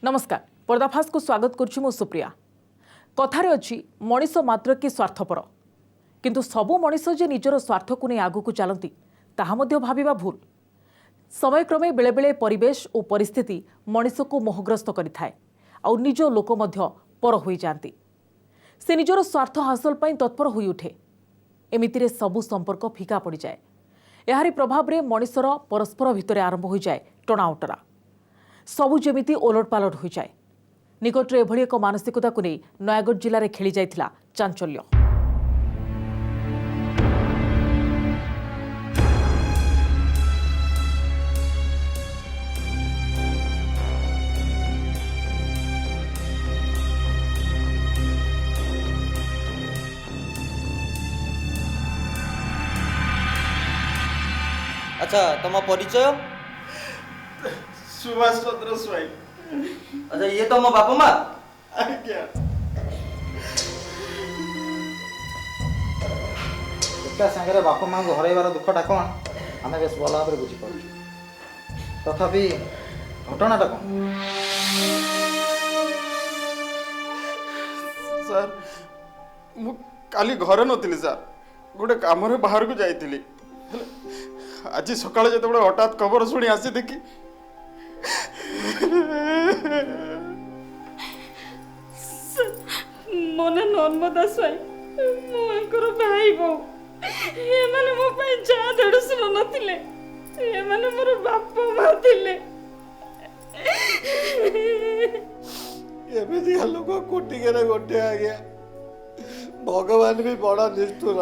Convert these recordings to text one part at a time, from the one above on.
नमस्कार पर्दाफाश को स्वागत करुछु मो सुप्रिया। कथारे अछि मनीष मात्र कि स्वार्थपर किंतु सबु मनीष जे निजर स्वार्थ को नहीं आगु को चलती ताहा मध्य भाविबा भूल। समयक्रमे बेले बेले परिवेश और परिस्थिति मनीष को मोहग्रस्त करिथाए और निज लोक मध्य पर होई जांती। से निजर स्वार्थ हासिल पई तत्पर होई उठे। एमितिरे सबु संपर्क फिका पड़ जाए। यारी प्रभाव रे मनीषर परस्पर भितर आरंभ हो जाए टणाउटरा। सबु जेमिति ओलटपालट हो जाए। निकटरे एभली एक मानसिकता को नहीं नयागढ़ जिले में खेली जाइथिला चांचल्य। अच्छा तुम परिचय? सुभाष चंद्र स्वाई। अच्छा ये तो मो बापा माँ। आज्ञा एका संगे बापा माँ को हरइबार दुखटा कौन आम बेस भल भाव बुझीपार तथापि घटनाटा कौन? सर मु काली घरे नथिली सर, गोटे काम रे बाहर को जाइथिली। आज सकाळे जेतेबेले हठात खबर शुणी आसी देखी मोने नर्मदा स्वाई मोर भाई बो ये माने मो पई जा देडसुर नथिले, ये माने मोर बाप मां थिले। एबे दिया लोक कोटी के गोटे आ गया। भगवान भी बड़ा निष्ठुर,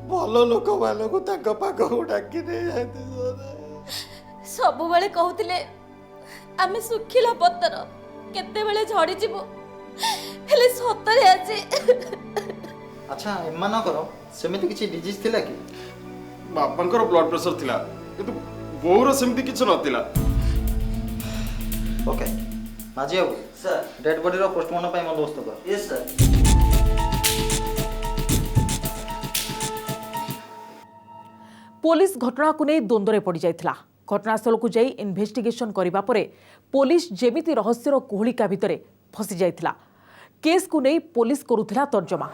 भल लोक मानक ताक पाक डाकी नहीं जाते। सब बेले कहउतिले आमे सुखिला पत्तर केते बेले झड़ी जिवो, हेले सतरे आज। अच्छा एमानकर सेमिति किछि डिजीज थिला कि? बापांकर ब्लड प्रेशर थिला किंतु बोर सेमती किछ नथिला। ओके माझी बाबू सर। डेड बॉडी रो पोस्टमार्टम पई बंदोबस्त कर। Yes sir. पुलिस घटना को नहीं द्वंद्व पड़ जाइथिला। घटनास्थल को जाई इन्वेस्टिगेशन करिबा परे पुलिस जेमिति रहस्यर कोहलिका भितरे फसी जाइथिला। केस को नहीं पुलिस करुथिला तर्जमा।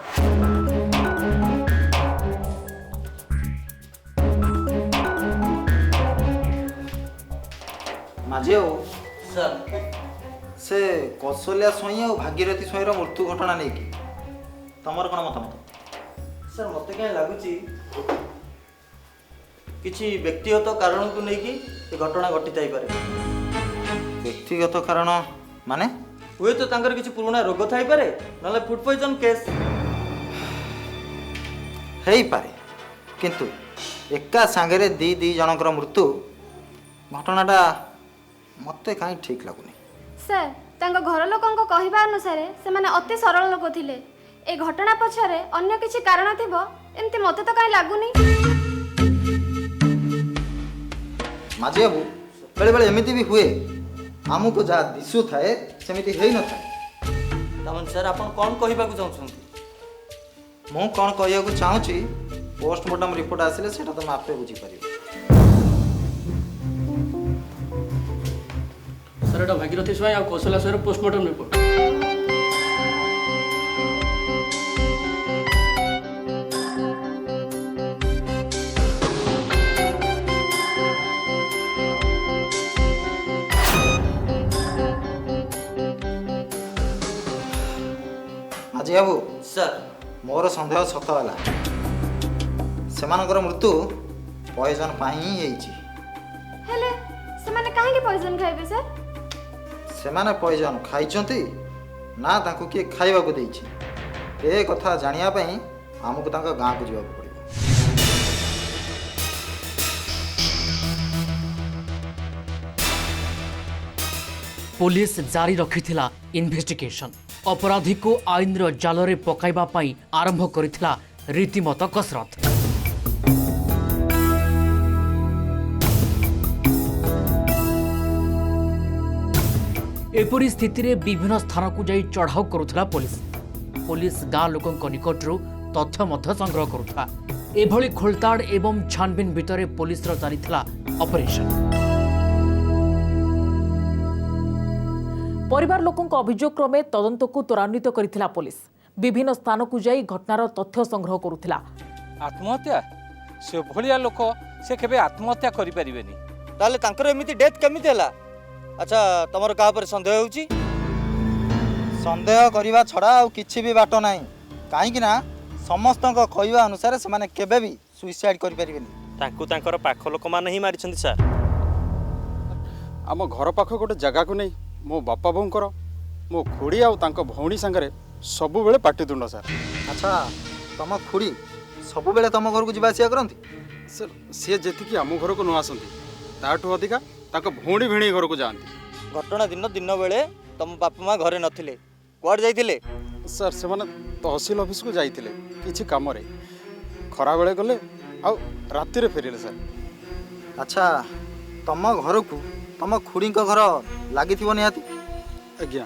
माझी बाबू सर से कौशल्या स्वई और भागीरथी स्वईर मृत्यु घटना नहीं कि तमर कोन मतामत? सर मते क्या लागुची किछि व्यक्तिगत कारण को नहीं कि ये घटना घटी थाई पारे। व्यक्तिगत कारण माने हुए तो तांकर किछि पुराना रोग थाई पारे नले फूड पॉइजन केस हेई पारे किंतु एका सांगरे दी जनकर मृत्यु घटनाटा मते काई ठीक लागुनी। सर तांको घर लोकंको कहिबा अनुसार से माने अति सरल लोक थिले। ए घटना पछरे अन्य किछि कारण थिबो एमती मते तो काई लागुनी। माझी बाबू बेले बेले एमिति भी हुए आमको जहाँ दिशु थाए सेमिति हेई न थाए। तमन सर आपण कोन कहिबा को चाहछन? मु कौन कहू चाहूँगी पोस्टमार्टम रिपोर्ट आसिले सेटा तुम आपे बुझी पारिबो। सर एटा भागीरथी स्वाई और कौशल्या स्वाई पोस्टमार्टम रिपोर्ट। माझी बाबू सर मोर संदेह सत है सेमानकर मृत्यु पॉइजन पाई ही हेइची। हेले से माने काहे के पॉइजन खाइबे सर? सेमाने पॉइजन खाइचंती ना तांको किए खाइबा को देइची ए कथा जानिया पई हमको तांका गां को जीवा पड़िबो। पुलिस जारी रखिथिला इन्वेस्टिगेशन। अपराधी को आईन जाल रे पकाइबा पई आरंभ करिथिला रीतिमत कसरत। एपरी स्थिति रे विभिन्न स्थान को जाई चढ़ाऊ करुथिला पुलिस। पुलिस गाँ लोकंक निकटरू तथ्य मध्य संग्रह करुथिला। एभली खोलताड़ एवं छानबिन भितरे पुलिस चलीथिला ऑपरेशन। परिवार लोकों अभियोग क्रमे तदंत को त्वरान्वित करिथिला पुलिस विभिन्न स्थान को जाई घटनार तथ्य संग्रह करुथिला। आत्महत्या से भलिया लोक से केबे आत्महत्या करि परिबेनी। ताले तांकर एमिति डेथ केमिति होला? अच्छा तमर काहा पर संदेह होउची? सन्देह करवा छड़ा आउ किछि भी बाट नाही काहेकि ना समस्तक कहवा अनुसार से माने केबे भी सुइसाइड करि परिबेनी। तांकु तांकर पाख लोक माने ही मारिछन्ति सर। आम घर पाख गोटे जगह को नहीं मो बापा बोंकर मो खुड़ी आउ तांको भौणी संगरे सबु बेले पाटितुंड सर। अच्छा तम खुड़ी सब बेले तम घर को जिबा आसिया करंती? सर सी जेतिकी आम घर को न आसंती ताठू अधिका तांको भौणी भिणी घर को जाती। घटना दिन दिन बेले तम बापा माँ घरे नथिले कुआड जाइथिले? सर से माने तहसील ऑफिस को जाइथिले किछि काम रे खरा बेले गले आउ राति रे फेरिले सर। अच्छा तम घर को तम खुड़ी घर लगी थी निहाती? आज्ञा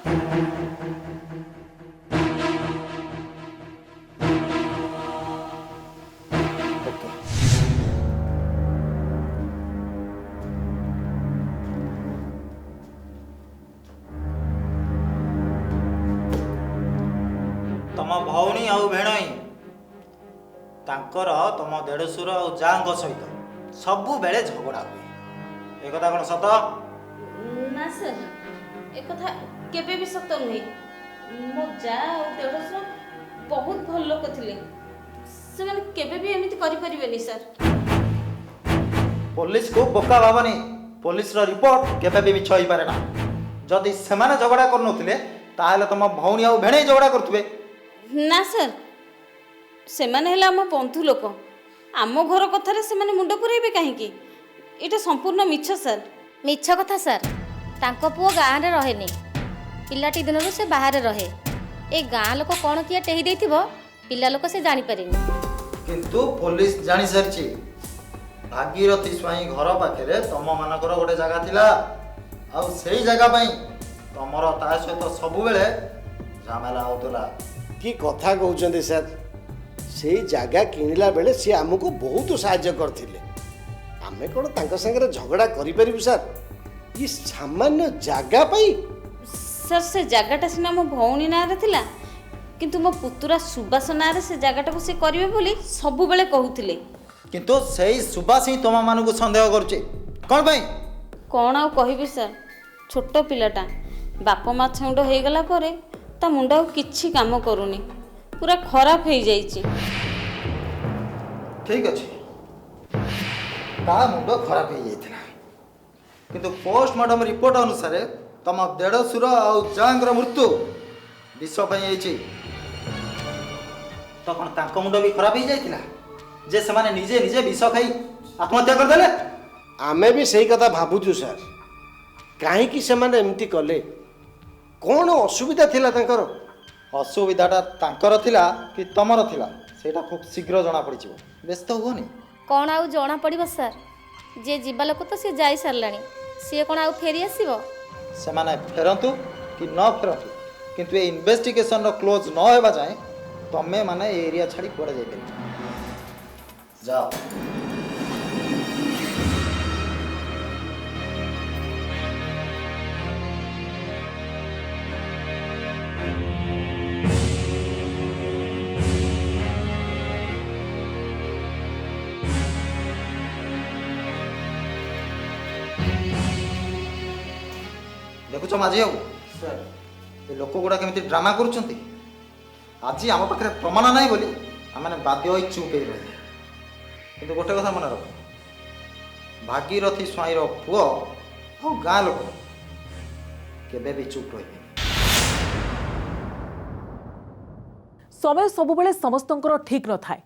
तम भौणी आउ भेणई तांकर तम देढ़शुर आउ जांग सहित सबु बेले झगड़ा हुए ए कथा कोन सत? ना सर ए कथा केबे भी सत्य नुहे। मो जा और देढ़शुर बहुत भल लोक थिले से माने केबे भी एमिति करि परिबेनी सर। पुलिस को बोका भावनी पुलिस रो रिपोर्ट केबे भी मिछ होई पारे ना। जदि सेमाने झगड़ा करनोथिले ताहले तम भौणी आउ भेणई झगड़ा करथुबे। ना सर से माने हला हम बंधु लोक आम घर कथारे से माने मुंड पुरेबे काहेकि एटा संपूर्ण मिछ सर। मिछ कथा सर तांको पुओ गाँ रे रहेनी पिलाटी दिनरू से बाहर रहे ए गाँ लोक कौन किए टेही देथिबो पिला लोक से जानी पारेनी। किंतु पुलिस जानी सारची भागीरथी स्वाई घर पाखे तम मानकर गोटे जगह थिला आ सेही जगह पई तमर ता सहित सब बेले झमेला होतला। कि कथा कहते सर से जगह किणला बेले सी आमको बहुत साहाय्य करथिले आमे कौन तांका संगे झगड़ा करि परिबु सर? ये सामान्य जगह पई सर से जगहटा सिना मो भौणी ना रे थिला किंतु मो पुतुरा सुबास ना रे से जगहटा को से करिवे बोली सब बेले कहउथिले। किंतु सेही सुबास ही तम मानकु संदेह करछे कोन पई? कौन आउ कहबी सर छोट पिलाटा बाप मा छौंड हो गला परे ता मुंड आउ किछि काम करूनी पूरा खराब हो जाइछि। ठीक अछि ता मुंड खराब हो जाइथिला किंतु पोस्टमार्टम रिपोर्ट अनुसार तम देढ़शुर आउ जांगर मृत्यु विष पई आइछि तो कोन तांको मुंड भी खराब हो जाइथिला जे से माने निजे निजे विष खाई आत्महत्या कर देले? आमे भी सही कथा भाबुछु सर काहे कि से माने एमती कले कौन असुविधा थिला तांकर? असुविधाटा तांकर थिला कि तमर थिला सेटा खूब शीघ्र जना पड़ी जिवो व्यस्त होनी। कौन आउ जना पड़िबो सर जे जीवा लोक तो से जाई सरलानी सी कौन आउ फेरी आसीबो? से माने फेरंतु कि न फेरंतु किंतु ए इन्वेस्टिगेशन रो क्लोज न हेबा जाय तमे माने ए एरिया छाड़ी पड़े जाय पे जाओ। देखुच माझी बाबू ये लोक गुड़ा केमिति ड्रामा करुछंती आज आम पाखे प्रमाण नहीं बोली आम बाध्य होई चुप हो रहे किंतु गोटे कथा मन रख भागीरथी स्वाईर पुओ और गाँ लोक केबे भी चुप रहे। समय सबुबले समस्तंकर ठीक न थाए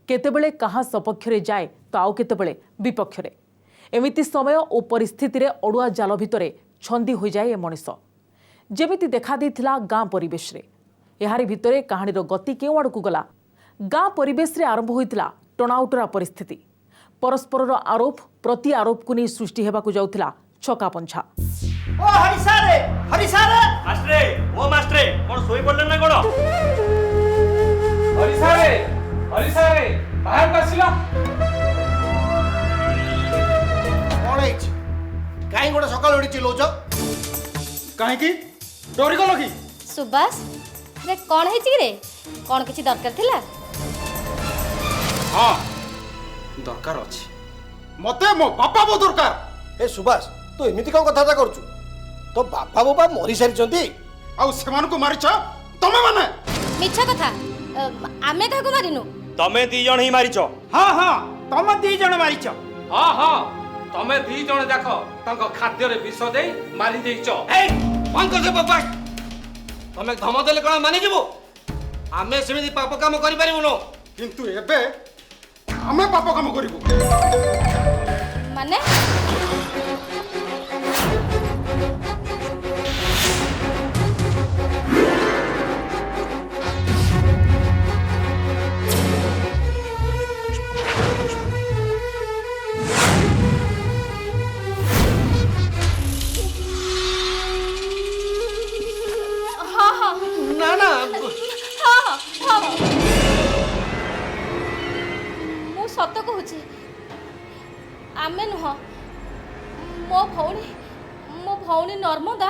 केतेबेले कहा सपक्ष रे जाए तो आउ केतेबेले विपक्ष रे एमिति समय और परिस्थिति रे अड़ुआ जाल भितरे छंदी हो जाए ए मनीष जेमिति देखा देथिला गाँ परिवेश रे एहारी भितरे कहानीर गति केउ आड़कू गला गाँ परिवेश रे आरंभ होइतिला टणाउटरा परिस्थिति परस्पर आरोप प्रति आरोप को नहीं सृष्टि हेबाकू जाउथिला छका पंछा। ओ हरिसारे मास्टरे ओ मास्टरे कोन सोई पड़ले ना कोन? हरिसारे बाहर का आसिला कौन है काई गोटे सकाल उठी चिल्लाउछ? काहे की ଡରିଗଲ କି? ସୁବାସ ରେ କ'ଣ ହେଇଛି କି ରେ? କ'ଣ କିଛି ଦରକାର ଥିଲା? ହଁ ଦରକାର ଅଛି ମତେ ମୋ ବାପା ବୋଉ ଦରକାର। ଏ ସୁବାସ ତୁ ଏମିତି କ'ଣ କଥାବାର୍ତ୍ତା କରୁଛୁ? ତୋ ବାପା ବୋପା ମରି ସାରିଛନ୍ତି। ଆଉ ସେମାନଙ୍କୁ ମାରିଛ ତମେ ମାନେ? ମିଛ କଥା। ଆମେ କାହାକୁ ମାରିନୁ? ତମେ ଦି ଜଣ ହିଁ ମାରିଛ। ହଁ ହଁ ତମେ 2 ଜଣ ମାରିଛ। ହଁ ହଁ ତମେ 2 ଜଣ ଯାକ ତାଙ୍କ ଖାଦ୍ୟରେ ବିଷ ଦେଇ ମାରି ଦେଇଛ। ଏଇ ବନ୍ଦ କର ବାପା। ତମେ ଧମ ଦେଲେ କଣ ମାନିଯିବୁ? ଆମେ ସେମିତି ପାପ କାମ କରିପାରିବୁନୁ। କିନ୍ତୁ ଏବେ ଆମେ ପାପ କାମ କରିବୁ। ମାନେ ନା ନା ମୁଁ ସତ କହୁଛି, ଆମେ ନୁହଁ। ମୋ ଭଉଣୀ ନର୍ମଦା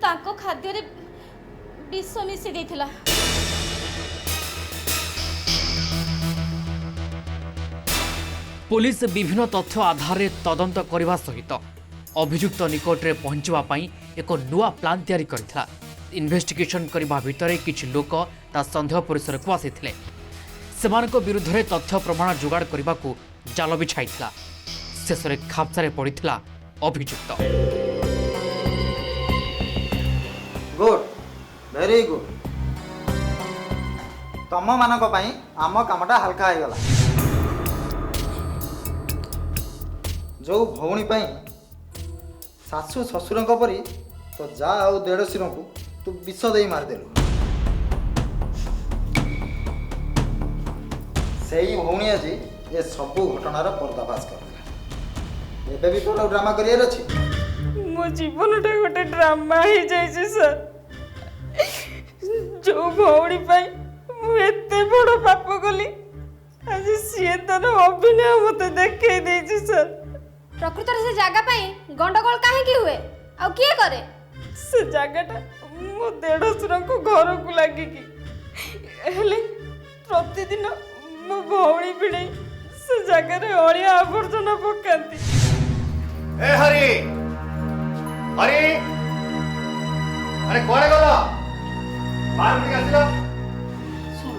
ତାଙ୍କ ଖାଦ୍ୟରେ ବିଷ ମିଶି ଦେଇଥିଲା। पुलिस विभिन्न तथ्य आधार तदंत करने सहित अभियुक्त निकटरे पहुंचवा पाई एक नुआ प्लान तैयारी करथिला। इन्वेस्टिगेशन करबा भितरे किछि लोक ता संदेह परिसर को आसीथिले। सेमानक विरुद्ध रे तथ्य प्रमाण जोगाड़ करबा को जाल बिछाइथिला। शेषरे खापसारे पड़िथिला अभियुक्त। Good very good. तम मानक पई आम कामटा हल्का हो गला। जो भौणी पई सासु ससुरंक परी तो जा आउ देढ़शिर को तू विष दे मारिदेलु। सेई भौणी आज ये सब घटनार पर्दाफाश कर। एबे भी तो ड्रामा करियर अछि। मो जीवनटा गोटे ड्रामा ही जाइए सर। जो भौणी पाई मु एते बड़ पाप कली आज सी तार अभिनय मत देखे देछि सर। प्रकृत से जगह पाई गंडगोल काहे हुए आ किए करे? से जगहटा मो देढ़शुर को घर को लगी कि हेले प्रतिदिन मो भौणी भिड़े से जगह रे अलिया आवर्जना पकांती। ए हरि हरि अरे कोड़े गला बाहर निकल आसिला। सुन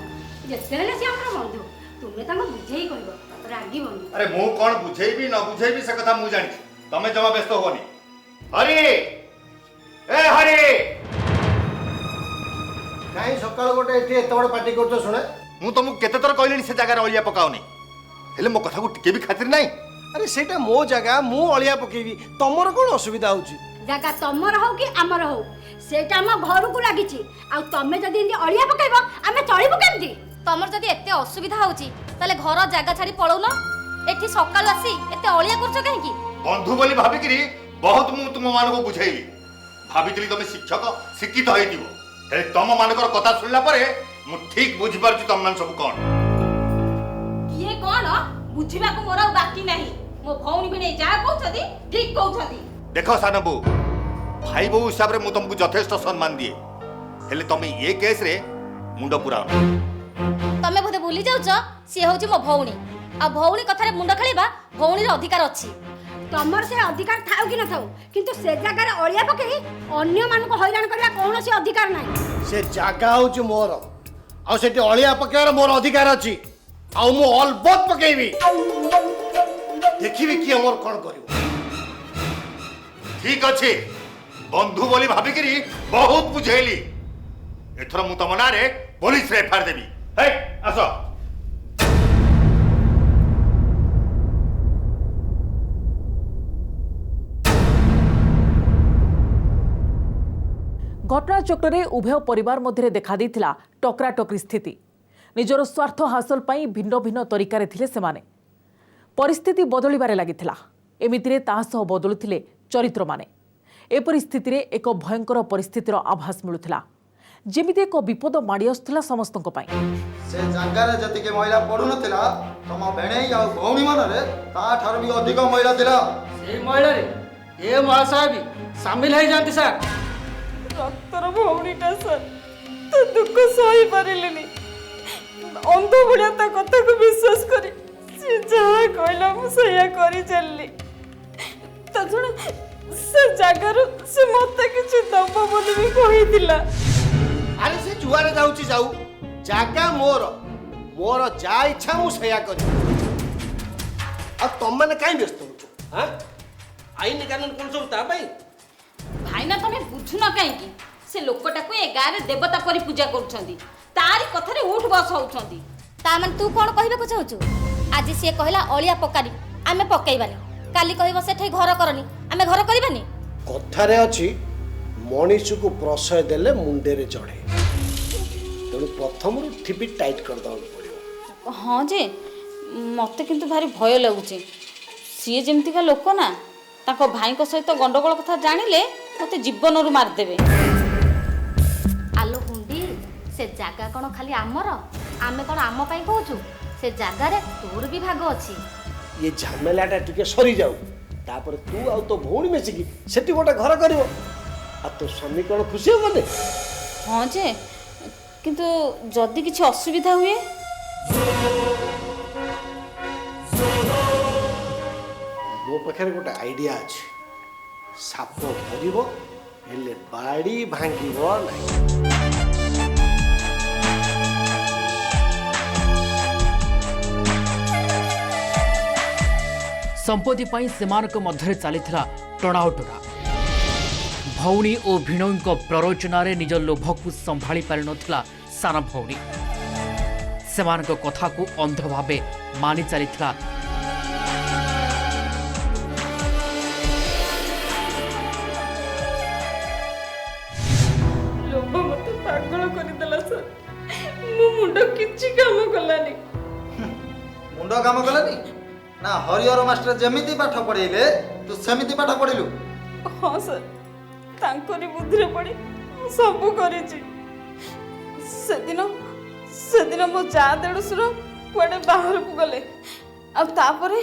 जेतेले से हमर बंधु तुमे ताको बुझेई कहबो रागी बंधु। अरे मु कौन बुझेबी न बुझेबी से कथा मु जानी। तमे जमा व्यस्त होनी। हरि ए हरि काई सकाळ गोटे एठी एत बड़ पार्टी करतो सुने। मु तुमको केते थर कहलिनी से जगह अलिया पकाओनी। हेले मो कथा को टिके भी खातिर नाही। अरे सेटा मो जगह मु अलिया पकेबी तमर कोन असुविधा होची? जगह तमर हो कि आमर हो सेटा हम घर को लागिची आ तमे जदी इंदी अलिया पकाइबो आमे चलिबो केमती? तमर जदी एते असुविधा होची ताले घर जागा छाड़ी पळौन। एठी सकाळ आसी एते अलिया करछ काहे की? बंधु बोली भाबी करी बहुत मु तुम मान को बुझाइली। भाबितली तुम शिक्षक शिक्षित होइतिबो। हे तुम मानकर कथा सुनला परे मु ठीक बुझी पारछु तुम मान सब कोन। किए कोन बुझिबा को मोर बाकी नाही। मो भौणी भिणे जा कहउछदी ठीक कहउछदी। देखो सानबू भाई बो हिसाब रे मु तुमको यथेष्ट सम्मान दिए। हेले तुम ये केस रे मुंड पुराओ। तमे बोधे भूली जाउछ सी होची मो भौणी आ भौणी कथारे मुंड खेलिबा भौणी रे अधिकार अछि। तमर से अधिकार थाउ कि न थाउ किंतु से जगह रे अलिया पकेई अन्य मान को हैरान करबा कोनोसी अधिकार नाही। से जागा होची मोर आ सेठी अलिया पकेर मोर अधिकार अछि। आ मु अलबत पकेबी। देखिबी कि हमर कोन करिवो। ठीक अच्छे बंधु बोली भाभी करी बहुत बुझेली। एथर मु तम नारे पुलिस रे एफआईआर देबी। हे आसो। घटनाचक्रे उभय परिवार मध्य देखा देइथिला टकराटकरी स्थिति। निजर स्वार्थ हासिल पाई भिन्न भिन्न तरीकारे थिले सेमाने। परिस्थिति बदलिबारे लागिथिला। एमितिरे तासह बदलुथिले चरित्र माने। ए परिस्थिति रे एक भयंकर परिस्थितिर आभास मिलुथिला जेमिति एक विपद माड़ी आसुथिला समस्तक पाई। से जगह रे जति के महिला पडु नथिला तम भेणेई आ भौणी मन रे ता ठार भी अधिक महिला थिला। से महिला रे ए महाशय भी शामिल है जानती सर। ରକ୍ତର ଭଉଣୀଟା ସାର୍ ତା ଦୁଃଖ ସହି ପାରିଲିନି। ଅନ୍ଧ ଭଳିଆ ତା କଥାକୁ ବିଶ୍ୱାସ କରି ସେ ଯାହା କହିଲା ମୁଁ ସେଇଆ କରି ଚାଲିଲି। ତା ଛଡ଼ା ସେ ଜାଗାରୁ ସେ ମତେ କିଛି ଦବ ବୋଲି ବି କହିଥିଲା। ଆରେ ସେ ଯୁଆଡ଼େ ଯାଉଛି ଯାଉ, ଜାଗା ମୋର, ମୋର ଯାହା ଇଚ୍ଛା ମୁଁ ସେଇଆ କରିବି। ଆଉ ତମମାନେ କାହିଁ ବ୍ୟସ୍ତ ହଉଛ? ହଁ, ଆଇନ କାନୁନ କଣ ସବୁ ତା ପାଇଁ? ଭାଇନା ତମେ ବୁଝୁନ କାହିଁକି? ସେ ଲୋକଟାକୁ ଏ ଗାଁରେ ଦେବତା ପରି ପୂଜା କରୁଛନ୍ତି, ତାରି କଥାରେ ଉଠ ବସ ହଉଛନ୍ତି। ତା ମାନେ ତୁ କ'ଣ କହିବାକୁ ଚାହୁଁଛୁ? ଆଜି ସିଏ କହିଲା ଅଳିଆ ପକାନି, ଆମେ ପକେଇବାନି। କାଲି କହିବ ସେଠି ଘର କରନି, ଆମେ ଘର କରିବାନି। କଥାରେ ଅଛି ମଣିଷକୁ ପ୍ରଶୟ ଦେଲେ ମୁଣ୍ଡରେ ଚଢ଼େ। ତେଣୁ ପ୍ରଥମରୁ ଠିପି ଟାଇଟ୍ କରିଦେବାକୁ ପଡ଼ିବ। ହଁ ଯେ ମତେ କିନ୍ତୁ ଭାରି ଭୟ ଲାଗୁଛି। ସିଏ ଯେମିତିକା ଲୋକ ନା, ତାଙ୍କ ଭାଇଙ୍କ ସହିତ ଗଣ୍ଡଗୋଳ କଥା ଜାଣିଲେ ମତେ ଜୀବନରୁ ମାରିଦେବେ। ଆଲୋ ହୁଣ୍ଡି, ସେ ଜାଗା କ'ଣ ଖାଲି ଆମର? ଆମେ କ'ଣ ଆମ ପାଇଁ କହୁଛୁ? ସେ ଜାଗାରେ ତୋର ବି ଭାଗ ଅଛି। ये झमेलाटा टिके सरी जाऊ, तापर तू आउ तो भौणी मिसिकी सेठी गोटे घर करिवो। आ तो स्वामी कोन खुशी होबने? हाँ जे किंतु जदि किछि असुविधा हुए मो पाखे गोटे आइडिया अछि। साप धरिबो हेले बाड़ी भांगिबो नाही। संपत्ति पाई सेमानक मध्यरे चलीथिला टणाउटरा। भौणी और भिणोईंक प्ररोचनारे निज लोभकु संभाली पारि नथिला साना भौणी। सेमानक कथाकु अंध भावे मानि चलीथिला लोभ मते पागल करदेला सर। मो मुंड किछि काम कलानी। मुंड काम कलानी ना? हरिहर मास्टर जेमिति पाठ पढ़ेले तू सेमिति पाठ पढ़िलु? हाँ सर, तांकरी बुद्धिरे पड़ी सब करिछि। सेदिन मो जा देड़ुसुर कुआडे बाहर को गले। अब तापरे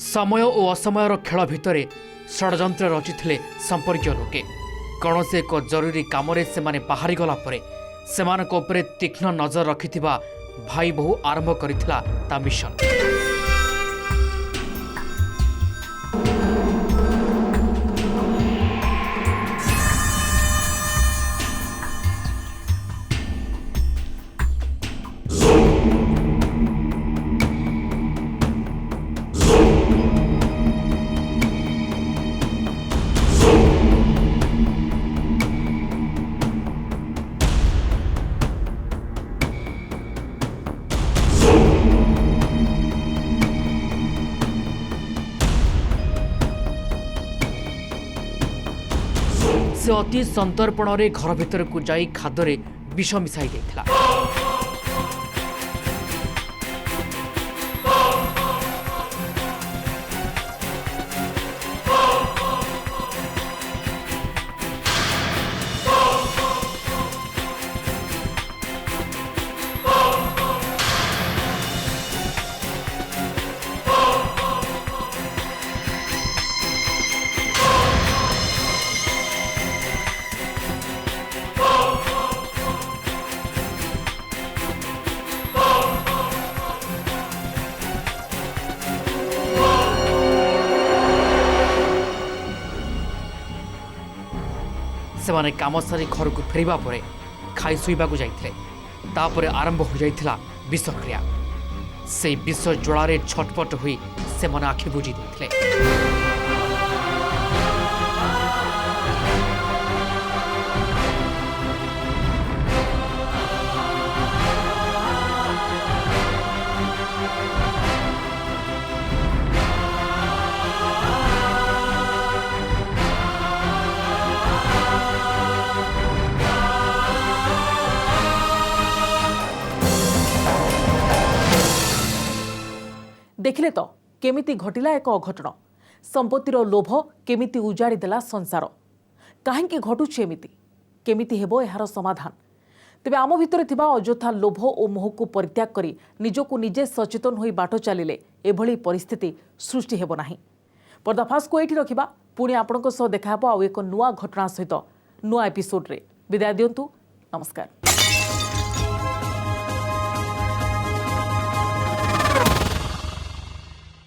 समय और असमयर खेल भितर षड्यंत्र रचिथिले संपर्क लोके। कौन से एक जरूरी काम से माने बाहरी गला परे सेमानक उपरे तीक्ष्ण नजर रखिथिबा भाई बहु आरंभ करिथिला ता मिशन। से अति संतर्पण घर भीतर को जाई खादरे विष मिसाई देथिला। सेमाने काम सारी घर को फेरिबा परे खाई सुइबा को जाइथिले। तापरे आरंभ हो जाइथिला विषक्रिया। से विष ज्वालारे छटपट होई सेमाने आखि बुझी देथिले। देखिले तो केमिति घटिला एक अघटन। संपत्तिर लोभ केमिति उजाड़ी देला संसार। काहेकि घटुछि एमिति? केमिति हेबो एहार समाधान। तेबे आम भितरे थिबा अଯଥା लोभ और मोहको परित्याग करी निजको निजे सचेतन होई बाट चलिले एभली परिस्थिति सृष्टि हेबो नाही। पर्दाफाश को एठी रखिबा पुणी आपणको सह देखा हेबो आउ एक नुआ घटना सहित नुआ एपिसोड रे। विदाय दियंतु, नमस्कार।